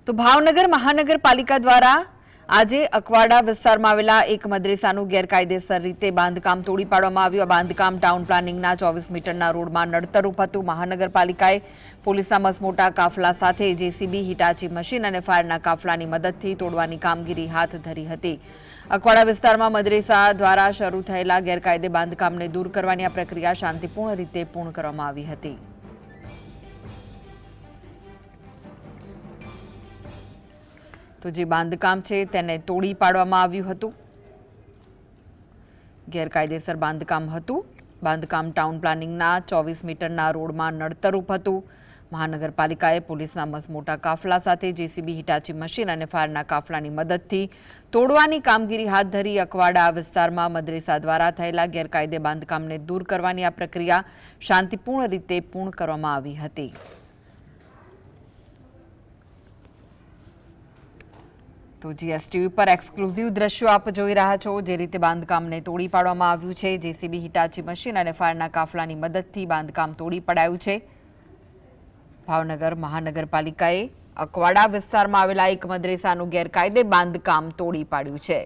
તો ભાવનગર મહાનગરપાલિકા દ્વારા આજે અકવાડા વિસ્તારમાં આવેલા એક મદ્રેસાનું ગેરકાયદેસર રીતે બાંધકામ તોડી પાડવામાં આવ્યું। આ બાંધકામ ટાઉન પ્લાનિંગના 24 મીટરના રોડમાં નડતરૂપ હતું। મહાનગરપાલિકાએ પોલીસના મસમોટા કાફલા સાથે જેસીબી, હિટાચી મશીન અને ફાયરના કાફલાની મદદથી તોડવાની કામગીરી હાથ ધરી હતી। અકવાડા વિસ્તારમાં મદ્રેસા દ્વારા શરૂ થયેલા ગેરકાયદે બાંધકામને દૂર કરવાની આ પ્રક્રિયા શાંતિપૂર્ણ રીતે પૂર્ણ કરવામાં આવી હતી। તો જે બાંધકામ છે તેને તોડી પાડવામાં આવ્યું હતું। ગેરકાયદેસર બાંધકામ હતું। બાંધકામ ટાઉન પ્લાનિંગના 24 મીટરના રોડમાં નડતરૂપ હતું। મહાનગરપાલિકાએ પોલીસના મસમોટા કાફલા સાથે જેસીબી, હિટાચી મશીન અને ફાયરના કાફલાની મદદથી તોડવાની કામગીરી હાથ ધરી। અકવાડા વિસ્તારમાં મદ્રેસા દ્વારા થયેલા ગેરકાયદે બાંધકામને દૂર કરવાની આ પ્રક્રિયા શાંતિપૂર્ણ રીતે પૂર્ણ કરવામાં આવી હતી। તો જીએસટીવી પર એક્સક્લુઝિવ દ્રશ્યો આપ જોઈ રહ્યા છો। જે રીતે બાંધકામને તોડી પાડવામાં આવ્યું છે, જેસીબી, હિટાચી મશીન અને ફાયરના કાફલાની મદદથી બાંધકામ તોડી પડાયું છે। ભાવનગર મહાનગરપાલિકાએ અકવાડા વિસ્તારમાં આવેલા એક મદ્રેસાનું ગેરકાયદે બાંધકામ તોડી પાડ્યું છે।